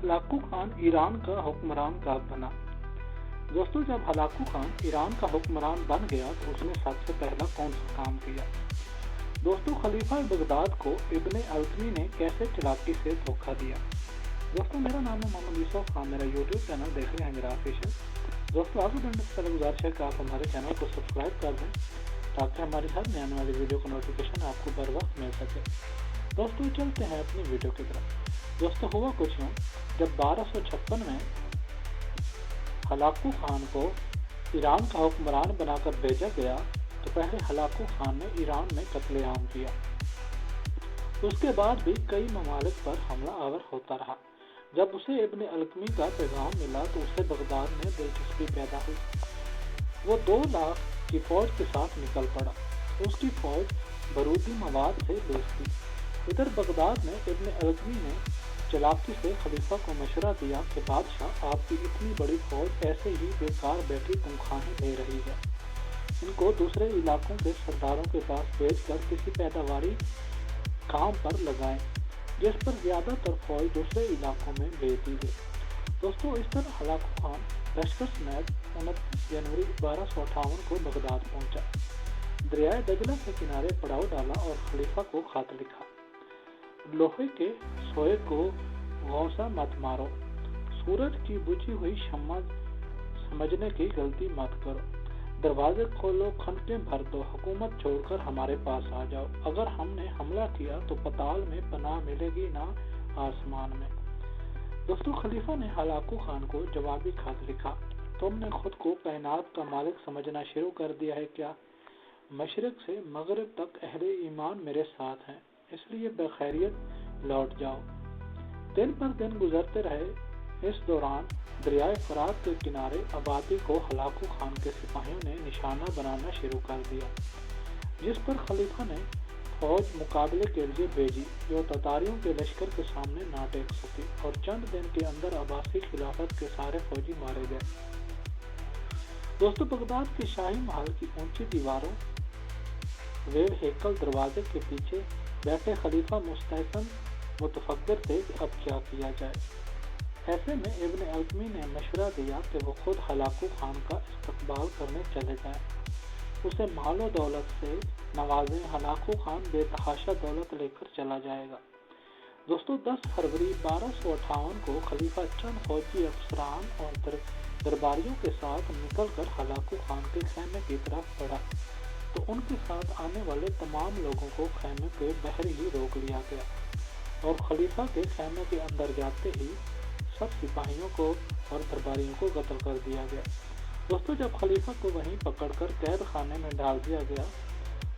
Hulagu Khan Iran का हुक्मरान कब बना। दोस्तों, जब हलाकू खान ईरान का हुक्मरान बन गया तो उसने सबसे पहला कौन सा काम किया। दोस्तों, खलीफा बगदाद को इब्ने अल्कमी ने कैसे चालाकी से धोखा दिया। दोस्तों, मेरा नाम है मोहम्मद यूसुफ खान, मेरा यूट्यूब चैनल देख रहे हैं मेरा ऑफिशियल। दोस्तों, आगे बढ़ने से पहले गुजारिश है कि आप हमारे चैनल को सब्सक्राइब कर दें ताकि हमारी हर नई आने वाली वीडियो का नोटिफिकेशन आपको बर वक्त मिल सके। दोस्तों, चलते हैं अपनी वीडियो की तरफ। दोस्तों, हुआ कुछ यूँ, जब 1256 में हलाकू खान को ईरान का हुक्मरान बनाकर भेजा गया तो पहले हलाकू खान ने ईरान में कत्लेआम किया। उसके बाद भी कई ममालिक पर हमला आवर होता रहा। जब उसे इब्ने अल्कमी का पैगाम मिला तो उसे बगदाद में दिलचस्पी पैदा हुई। वो 2 लाख की फौज के साथ निकल पड़ा। उसकी फौज बारूदी मवाद से लैस थी। इधर बगदाद में इब्ने अल्कमी ने चालाकी से खलीफा को मशवरा दिया कि बादशाह, आपकी इतनी बड़ी फौज ऐसे ही बेकार बैठी तनख्वाहें ले रही है। इनको दूसरे इलाकों के सरदारों के पास भेजकर किसी पैदावारी काम पर लगाएं, जिस पर ज्यादातर फौज दूसरे इलाकों में भेज दी गई। दोस्तों, इस तरह हलाकू खान लश्कर समेत 29 जनवरी 1258 को बगदाद पहुंचा। दरियाए दजला के किनारे पड़ाव डाला और खलीफा को खत लिखा। लोहे के सोए को गौसा मत मारो, सूरज की बुझी हुई शम्मा समझने की गलती मत करो, दरवाजे खोलो, खंडकें भर दो, हुकूमत छोड़कर हमारे पास आ जाओ। अगर हमने हमला किया तो पताल में पनाह मिलेगी ना आसमान में। दोस्तों, खलीफा ने हलाकू खान को जवाबी खत लिखा। तुमने खुद को कायनात का मालिक समझना शुरू कर दिया है क्या। मशरिक से मगरिब तक अहले ईमान मेरे साथ हैं, इसलिए बखैरियत लौट जाओ। दिन पर दिन गुजरते रहे। इस दौरान दरियाए फरात के किनारे आबादी को हलाकू खान के सिपाहियों ने निशाना बनाना शुरू कर दिया, जिस पर खलीफा ने फौज मुकाबले के लिए भेजी जो ततारियों के लश्कर के सामने ना टेक सकी, और चंद दिन के अंदर अब्बासी खिलाफत के सारे फौजी मारे गए। दोस्तों, बगदाद के शाही महल की ऊंची दीवारों वे हेकल दरवाजे के पीछे बैठे खलीफा मुस्तहसन मुतफक्किर थे कि अब क्या किया जाए। ऐसे में इब्ने अल्कमी ने मशवरा दिया कि वो खुद हलाकू खान का इस्तकबाल करने चले जाएं, उसे मालो दौलत से नवाजें। हलाकू खान बेतहाशा दौलत लेकर चला जाएगा। दोस्तों, 10 फरवरी 1258 को खलीफा चंद फौजी अफसरान और दरबारियों के साथ निकलकर हलाकू खान के खेमे की तरफ बढ़ा तो उनके साथ आने वाले तमाम लोगों को खेमे के बाहर ही रोक लिया गया और खलीफा के खेमे के अंदर जाते ही सब सिपाहियों को और दरबारियों को कत्ल कर दिया गया। दोस्तों, जब खलीफा को वहीं पकड़कर कैद खाने में डाल दिया गया,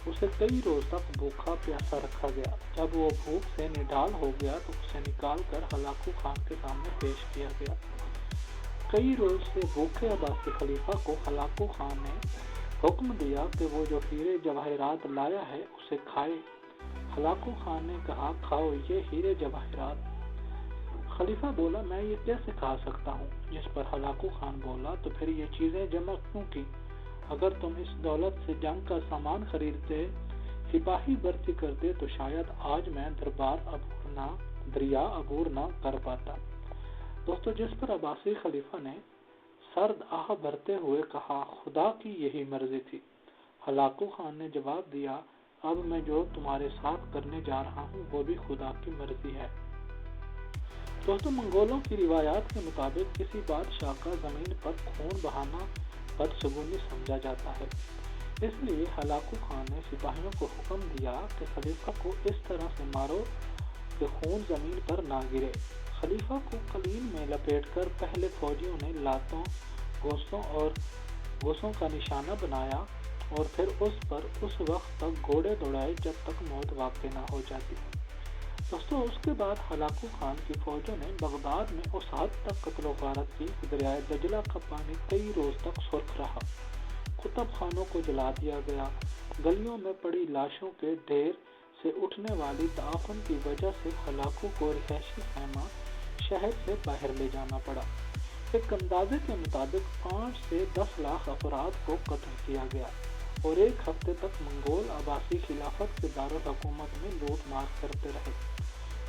उसे कई रोज तक भूखा प्यासा रखा गया। जब वो भूख से निढाल हो गया तो उसे निकाल कर हलाकू खान के सामने पेश किया गया। कई रोज से भूखे अब्बासी खलीफा को हलाकू खान ने हुक्म दिया कि वो जो हीरे जवाहिरात लाया है उसे खाए। हलाकू खान ने कहा, खाओ ये हीरे जवाहिरात। खलीफा बोला, मैं ये कैसे खा सकता हूँ। जिस पर हलाकू खान बोला, तो फिर ये चीजें जमा क्यों की। अगर तुम इस दौलत से जंग का सामान खरीदते, सिपाही भर्ती करते तो शायद आज मैं दरिया अबूर ना कर पाता। दोस्तों, जिस पर अब्बासी खलीफा ने सर्द आह भरते हुए कहा, खुदा की यही मर्जी थी। हलाकू खान ने जवाब दिया, अब मैं जो तुम्हारे साथ करने जा रहा हूँ वो भी खुदा की मर्जी है। दोस्तों, मंगोलों की रिवायात के मुताबिक किसी बादशाह का जमीन पर खून बहाना बदशगुनी समझा जाता है, इसलिए हलाकू खान ने सिपाहियों को हुक्म दिया कि खलीफा को इस तरह से मारो कि खून जमीन पर ना गिरे। खलीफा को कलीन में लपेटकर पहले फौजियों ने लातों, गोसों का निशाना बनाया और फिर उस पर उस वक्त तक घोड़े दौड़ाए जब तक मौत वाक़ई ना हो जाती। दोस्तों, उसके बाद हलाकू खान की फौजों ने बगदाद में उस हद तक कत्ल गारत की कि दरियाए दजला का पानी कई रोज तक सुर्ख रहा। कुतब खानों को जला दिया गया। गलियों में पड़ी लाशों के ढेर से उठने वाली ताफन की वजह से हलाकू को रिहायशी खैमा शहर से बाहर ले जाना पड़ा। एक अंदाजे के मुताबिक 5 से 10 लाख अफराद को कत्ल किया गया और एक हफ्ते तक मंगोल अब्बासी खिलाफत के दारुल हुकूमत में लूट मार करते रहे।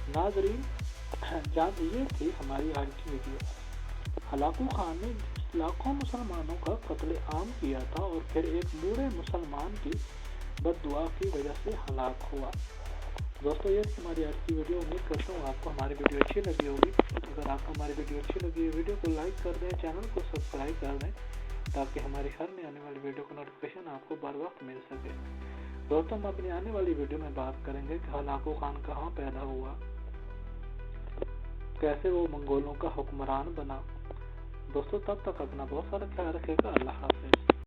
नाजरीन, جب یہ تھی ہماری آج کی ویڈیو۔ ہلاکو خان نے لاکھوں مسلمانوں کا قتل عام کیا تھا اور پھر ایک بوڑھے مسلمان کی بد دعا کی وجہ سے ہلاک ہوا۔ دوستو یہ تھی ہماری آج کی ویڈیو۔ امید کرتا ہوں آپ کو ہماری ویڈیو اچھی لگی ہوگی۔ اگر آپ کو ہماری ویڈیو اچھی لگی ہے ویڈیو کو لائک کر دیں، چینل کو سبسکرائب کر دیں تاکہ ہماری ہر نئی آنے والی ویڈیو کا نوٹیفیکیشن آپ کو بر وقت مل سکے۔ دوستو ہم اپنی آنے والی ویڈیو میں بات کریں گے کہ ہلاکو خان کہاں پیدا ہوا، کیسے وہ منگولوں کا حکمران بنا۔ دوستو تب تک اپنا بہت سارا خیال رکھے گا۔ اللہ حافظ۔